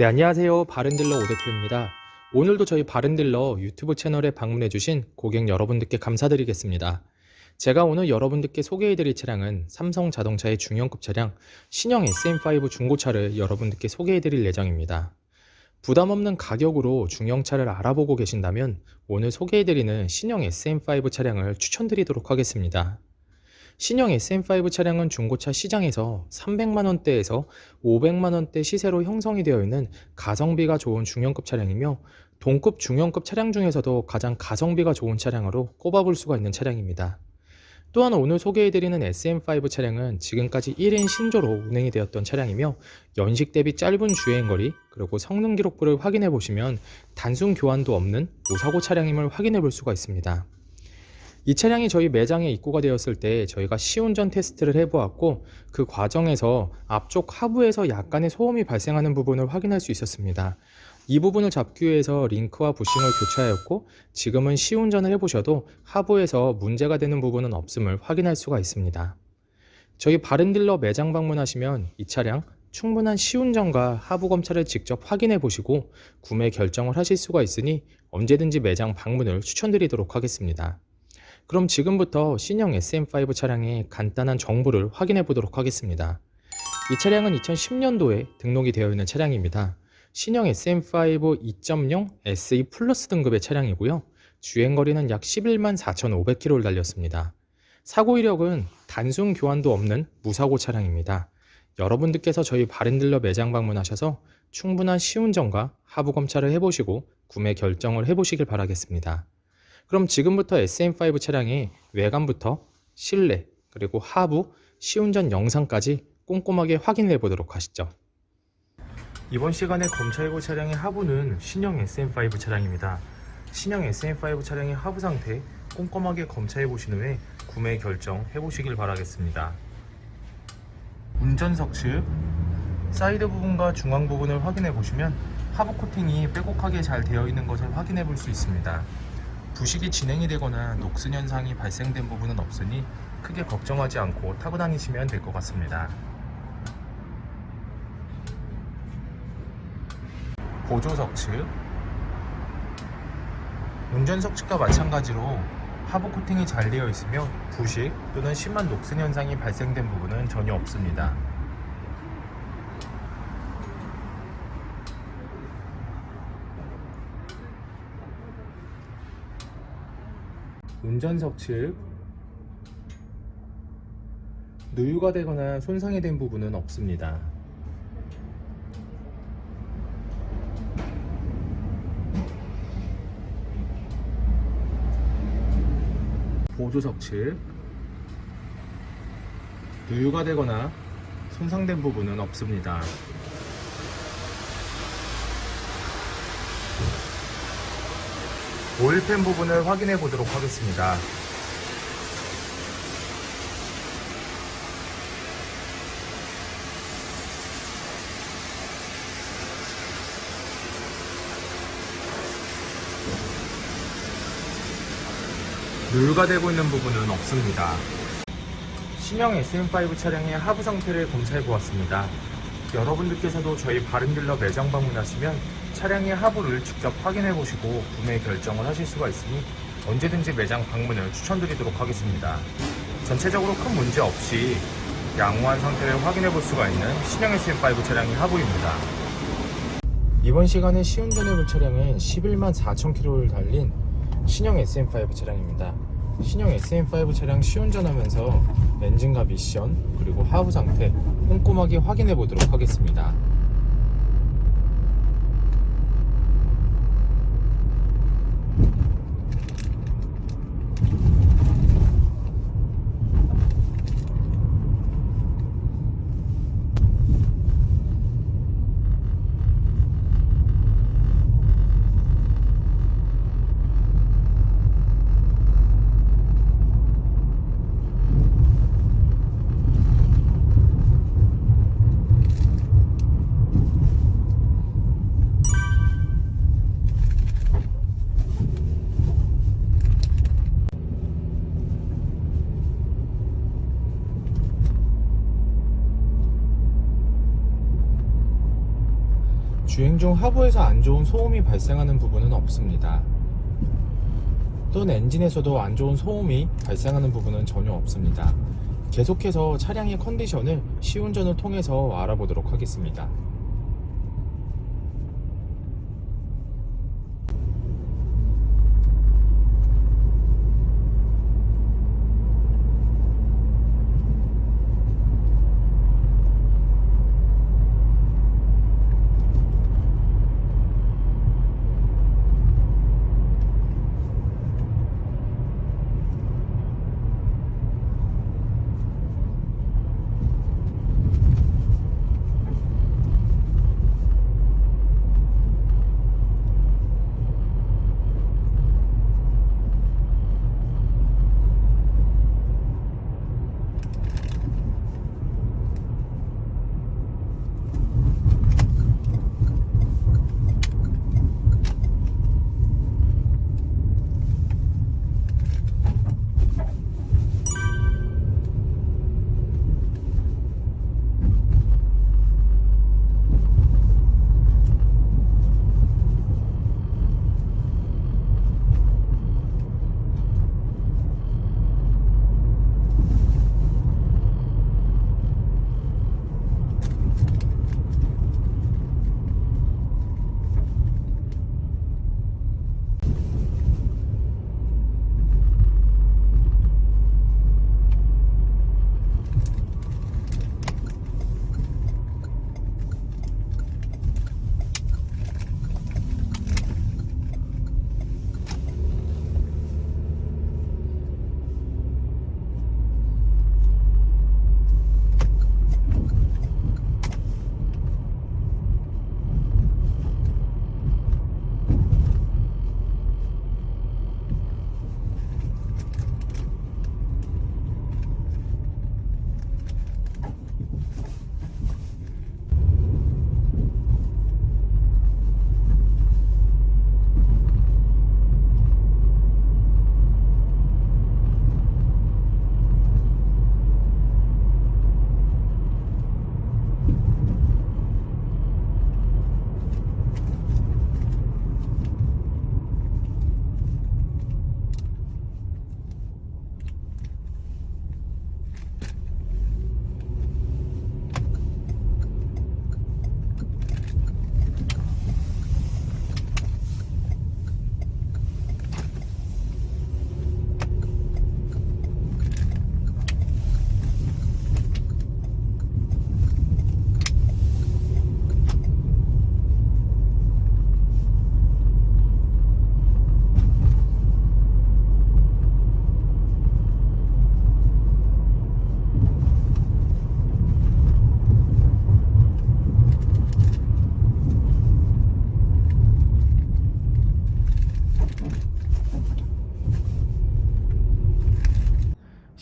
네, 안녕하세요. 바른딜러 오대표입니다. 오늘도 저희 바른딜러 유튜브 채널에 방문해주신 고객 여러분들께 감사드리겠습니다. 제가 오늘 여러분들께 소개해드릴 차량은 삼성 자동차의 중형급 차량 신형 SM5 중고차를 여러분들께 소개해드릴 예정입니다. 부담 없는 가격으로 중형차를 알아보고 계신다면 오늘 소개해드리는 신형 SM5 차량을 추천드리도록 하겠습니다. 신형 SM5 차량은 중고차 시장에서 300만원대에서 500만원대 시세로 형성이 되어 있는 가성비가 좋은 중형급 차량이며 동급 중형급 차량 중에서도 가장 가성비가 좋은 차량으로 꼽아볼 수가 있는 차량입니다. 또한 오늘 소개해드리는 SM5 차량은 지금까지 1인 신조로 운행이 되었던 차량이며 연식 대비 짧은 주행거리 그리고 성능 기록부를 확인해 보시면 단순 교환도 없는 무사고 차량임을 확인해 볼 수가 있습니다. 이 차량이 저희 매장에 입고가 되었을 때 저희가 시운전 테스트를 해보았고 그 과정에서 앞쪽 하부에서 약간의 소음이 발생하는 부분을 확인할 수 있었습니다. 이 부분을 잡기 위해서 링크와 부싱을 교체하였고 지금은 시운전을 해보셔도 하부에서 문제가 되는 부분은 없음을 확인할 수가 있습니다. 저희 바른딜러 매장 방문하시면 이 차량 충분한 시운전과 하부 검차를 직접 확인해 보시고 구매 결정을 하실 수가 있으니 언제든지 매장 방문을 추천드리도록 하겠습니다. 그럼 지금부터 신형 SM5 차량의 간단한 정보를 확인해 보도록 하겠습니다. 이 차량은 2010년도에 등록이 되어 있는 차량입니다. 신형 SM5 2.0 SE 플러스 등급의 차량이고요. 주행거리는 약 11만 4,500km를 달렸습니다. 사고 이력은 단순 교환도 없는 무사고 차량입니다. 여러분들께서 저희 바른딜러 매장 방문하셔서 충분한 시운전과 하부 검차를 해보시고 구매 결정을 해보시길 바라겠습니다. 그럼 지금부터 SM5 차량의 외관부터 실내 그리고 하부 시운전 영상까지 꼼꼼하게 확인해 보도록 하시죠. 이번 시간에 검차해볼 차량의 하부는 신형 SM5 차량입니다. 신형 SM5 차량의 하부 상태 꼼꼼하게 검차해 보신 후에 구매 결정 해보시길 바라겠습니다. 운전석 측 사이드 부분과 중앙 부분을 확인해 보시면 하부 코팅이 빼곡하게 잘 되어 있는 것을 확인해 볼 수 있습니다. 부식이 진행이 되거나 녹슨 현상이 발생된 부분은 없으니 크게 걱정하지 않고 타고 다니시면 될 것 같습니다. 보조석 측 운전석 측과 마찬가지로 하부 코팅이 잘 되어 있으며 부식 또는 심한 녹슨 현상이 발생된 부분은 전혀 없습니다. 운전석 측 누유가 되거나 손상이 된 부분은 없습니다. 보조석 측 누유가 되거나 손상된 부분은 없습니다. 오일팬 부분을 확인해 보도록 하겠습니다. 누유가 되고 있는 부분은 없습니다. 신형 SM5 차량의 하부 상태를 검사해 보았습니다. 여러분들께서도 저희 바른딜러 매장 방문하시면 차량의 하부를 직접 확인해 보시고 구매 결정을 하실 수가 있으니 언제든지 매장 방문을 추천드리도록 하겠습니다. 전체적으로 큰 문제 없이 양호한 상태를 확인해 볼 수가 있는 신형 SM5 차량의 하부입니다. 이번 시간에 시운전해 볼 차량은 11만 4,000km를 달린 신형 SM5 차량입니다. 신형 SM5 차량 시운전하면서 엔진과 미션 그리고 하부 상태 꼼꼼하게 확인해 보도록 하겠습니다. 주행 중 하부에서 안 좋은 소음이 발생하는 부분은 없습니다. 또는 엔진에서도 안 좋은 소음이 발생하는 부분은 전혀 없습니다. 계속해서 차량의 컨디션을 시운전을 통해서 알아보도록 하겠습니다.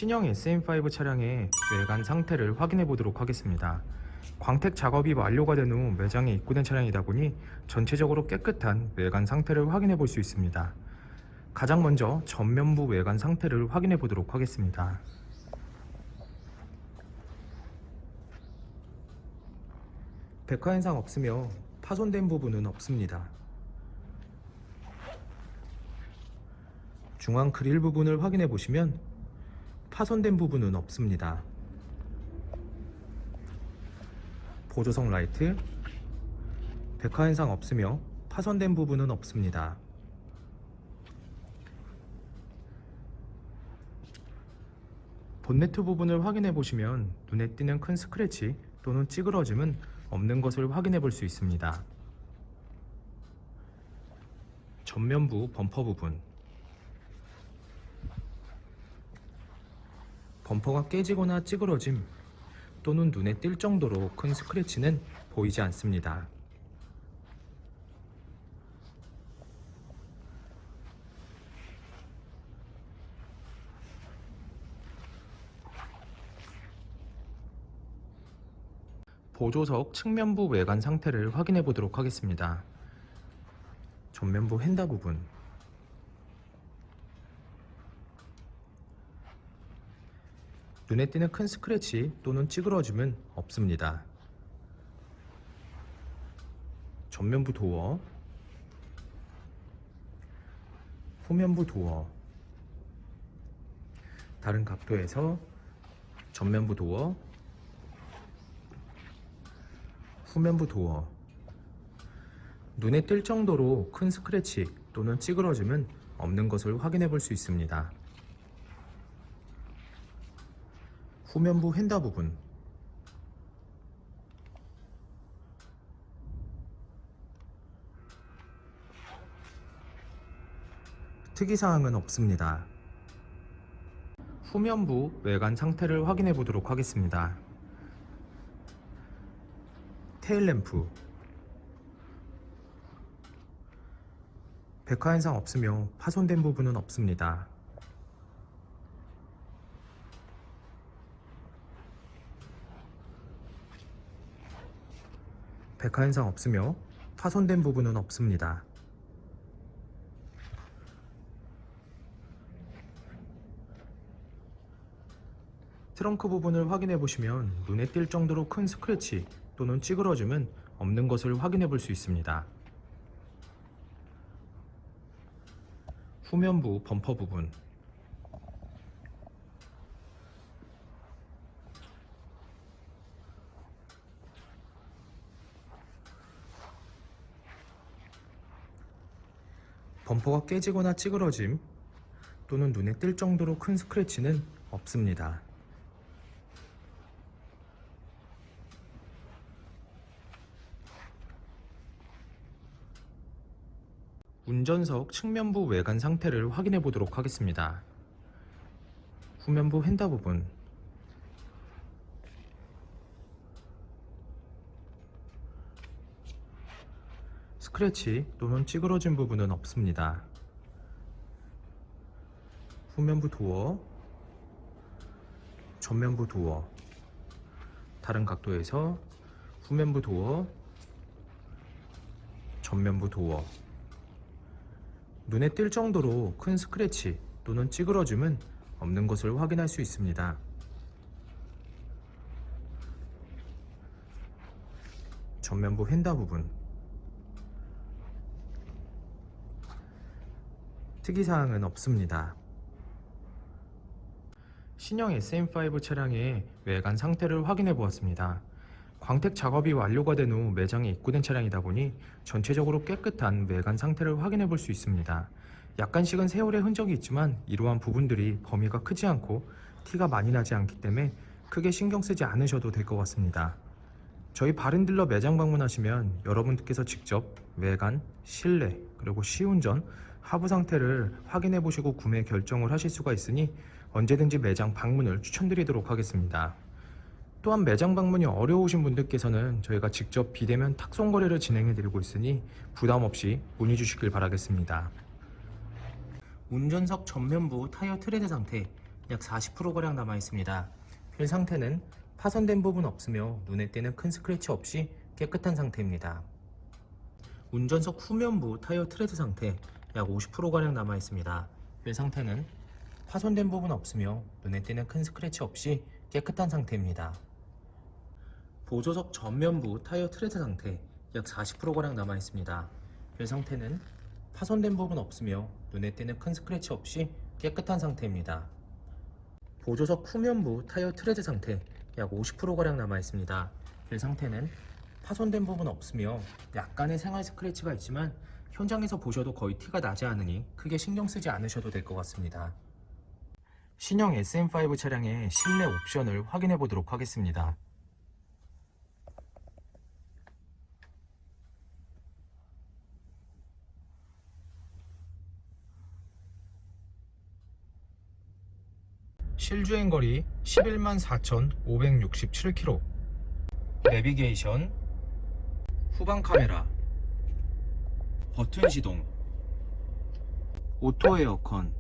신형 SM5 차량의 외관 상태를 확인해 보도록 하겠습니다. 광택 작업이 완료가 된 후 매장에 입고된 차량이다 보니 전체적으로 깨끗한 외관 상태를 확인해 볼 수 있습니다. 가장 먼저 전면부 외관 상태를 확인해 보도록 하겠습니다. 백화 현상 없으며 파손된 부분은 없습니다. 중앙 그릴 부분을 확인해 보시면 파손된 부분은 없습니다. 보조석 라이트, 백화 현상 없으며 파손된 부분은 없습니다. 본네트 부분을 확인해 보시면 눈에 띄는 큰 스크래치 또는 찌그러짐은 없는 것을 확인해 볼 수 있습니다. 전면부 범퍼 부분, 범퍼가 깨지거나 찌그러짐 또는 눈에 띌 정도로 큰 스크래치는 보이지 않습니다. 보조석 측면부 외관 상태를 확인해 보도록 하겠습니다. 전면부 휀다 부분, 눈에 띄는 큰 스크래치 또는 찌그러짐은 없습니다. 전면부 도어, 후면부 도어, 다른 각도에서 전면부 도어, 후면부 도어. 눈에 띌 정도로 큰 스크래치 또는 찌그러짐은 없는 것을 확인해 볼 수 있습니다. 후면부 휀다 부분, 특이사항은 없습니다. 후면부 외관 상태를 확인해 보도록 하겠습니다. 테일램프, 백화 현상 없으며 파손된 부분은 없습니다. 백화 현상 없으며 파손된 부분은 없습니다. 트렁크 부분을 확인해 보시면 눈에 띌 정도로 큰 스크래치 또는 찌그러짐은 없는 것을 확인해 볼 수 있습니다. 후면부 범퍼 부분, 범퍼가 깨지거나 찌그러짐 또는 눈에 띌 정도로 큰 스크래치는 없습니다. 운전석 측면부 외관 상태를 확인해 보도록 하겠습니다. 후면부 휀다 부분, 스크래치 또는 찌그러진 부분은 없습니다. 후면부 도어, 전면부 도어, 다른 각도에서 후면부 도어, 전면부 도어. 눈에 띌 정도로 큰 스크래치 또는 찌그러짐은 없는 것을 확인할 수 있습니다. 전면부 휀다 부분, 특이사항은 없습니다. 신형 SM5 차량의 외관 상태를 확인해 보았습니다. 광택 작업이 완료가 된 후 매장에 입고된 차량이다 보니 전체적으로 깨끗한 외관 상태를 확인해 볼 수 있습니다. 약간 식은 세월의 흔적이 있지만 이러한 부분들이 범위가 크지 않고 티가 많이 나지 않기 때문에 크게 신경 쓰지 않으셔도 될 것 같습니다. 저희 바른딜러 매장 방문하시면 여러분들께서 직접 외관, 실내, 그리고 시운전, 하부 상태를 확인해 보시고 구매 결정을 하실 수가 있으니 언제든지 매장 방문을 추천드리도록 하겠습니다. 또한 매장 방문이 어려우신 분들께서는 저희가 직접 비대면 탁송 거래를 진행해 드리고 있으니 부담 없이 문의 주시길 바라겠습니다. 운전석 전면부 타이어 트레드 상태 약 40%가량 남아 있습니다. 휠 상태는 파손된 부분 없으며 눈에 띄는 큰 스크래치 없이 깨끗한 상태입니다. 운전석 후면부 타이어 트레드 상태 약 50%가량 남아 있습니다. 휠 상태는 파손된 부분 없으며 눈에 띄는 큰 스크래치 없이 깨끗한 상태입니다. 보조석 전면부 타이어 트레드 상태 약 40%가량 남아 있습니다. 휠 상태는 파손된 부분 없으며 눈에 띄는 큰 스크래치 없이 깨끗한 상태입니다. 보조석 후면부 타이어 트레드 상태 약 50%가량 남아 있습니다. 휠 상태는 파손된 부분 없으며 약간의 생활 스크래치가 있지만 현장에서 보셔도 거의 티가 나지 않으니 크게 신경 쓰지 않으셔도 될 것 같습니다. 신형 SM5 차량의 실내 옵션을 확인해 보도록 하겠습니다. 실주행거리 114,567km, 내비게이션, 후방 카메라, 버튼 시동, 오토 에어컨,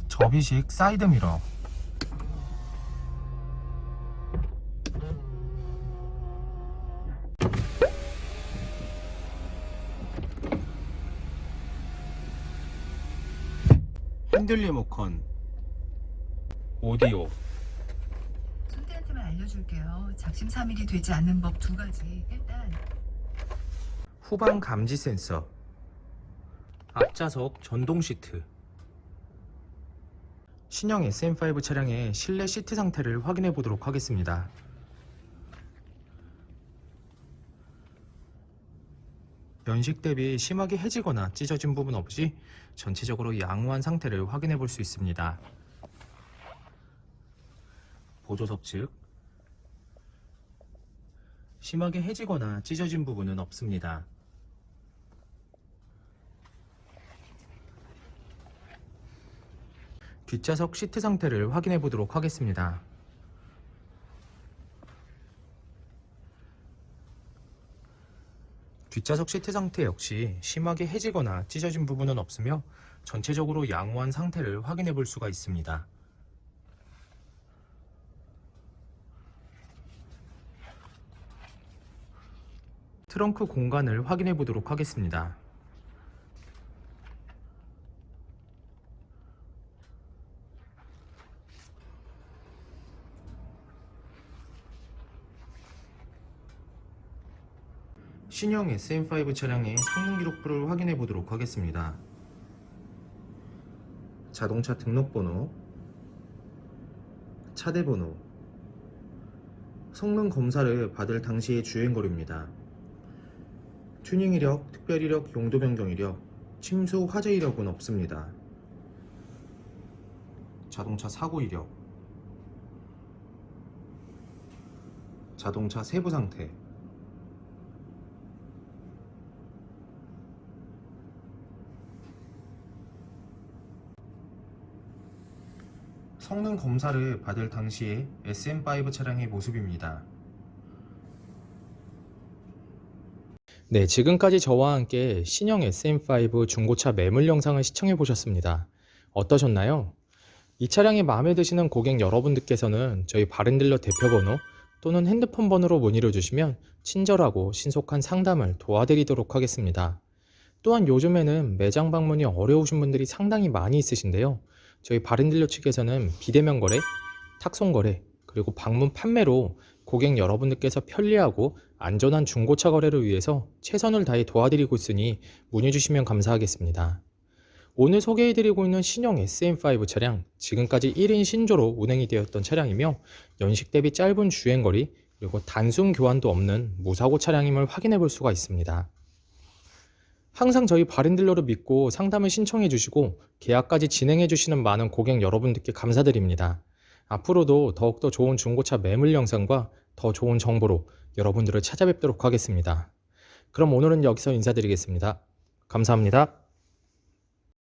접이식 사이드미러, 핸들 리모컨, 오디오. 손대한테만 알려줄게요. 작심삼일이 되지 않는 법 두 가지. 일단 후방 감지 센서, 앞좌석 전동 시트, 신형 SM5 차량의 실내 시트 상태를 확인해 보도록 하겠습니다. 연식 대비 심하게 해지거나 찢어진 부분 없이 전체적으로 양호한 상태를 확인해 볼 수 있습니다. 보조석 측 심하게 해지거나 찢어진 부분은 없습니다. 뒷좌석 시트 상태를 확인해 보도록 하겠습니다. 뒷좌석 시트 상태 역시 심하게 해지거나 찢어진 부분은 없으며 전체적으로 양호한 상태를 확인해 볼 수가 있습니다. 트렁크 공간을 확인해 보도록 하겠습니다. 신형 SM5 차량의 성능 기록부를 확인해 보도록 하겠습니다. 자동차 등록번호, 차대번호, 성능 검사를 받을 당시의 주행거리입니다. 튜닝 이력, 특별 이력, 용도 변경 이력, 침수 화재 이력은 없습니다. 자동차 사고 이력, 자동차 세부 상태, 성능 검사를 받을 당시의 SM5 차량의 모습입니다. 네, 지금까지 저와 함께 신형 SM5 중고차 매물 영상을 시청해 보셨습니다. 어떠셨나요? 이 차량이 마음에 드시는 고객 여러분들께서는 저희 바른딜러 대표번호 또는 핸드폰 번호로 문의를 주시면 친절하고 신속한 상담을 도와드리도록 하겠습니다. 또한 요즘에는 매장 방문이 어려우신 분들이 상당히 많이 있으신데요. 저희 바른딜러 측에서는 비대면 거래, 탁송 거래, 그리고 방문 판매로 고객 여러분들께서 편리하고 안전한 중고차 거래를 위해서 최선을 다해 도와드리고 있으니 문의 주시면 감사하겠습니다. 오늘 소개해드리고 있는 신형 SM5 차량, 지금까지 1인 신조로 운행이 되었던 차량이며 연식 대비 짧은 주행거리, 그리고 단순 교환도 없는 무사고 차량임을 확인해 볼 수가 있습니다. 항상 저희 바른딜러를 믿고 상담을 신청해 주시고 계약까지 진행해 주시는 많은 고객 여러분들께 감사드립니다. 앞으로도 더욱더 좋은 중고차 매물 영상과 더 좋은 정보로 여러분들을 찾아뵙도록 하겠습니다. 그럼 오늘은 여기서 인사드리겠습니다. 감사합니다.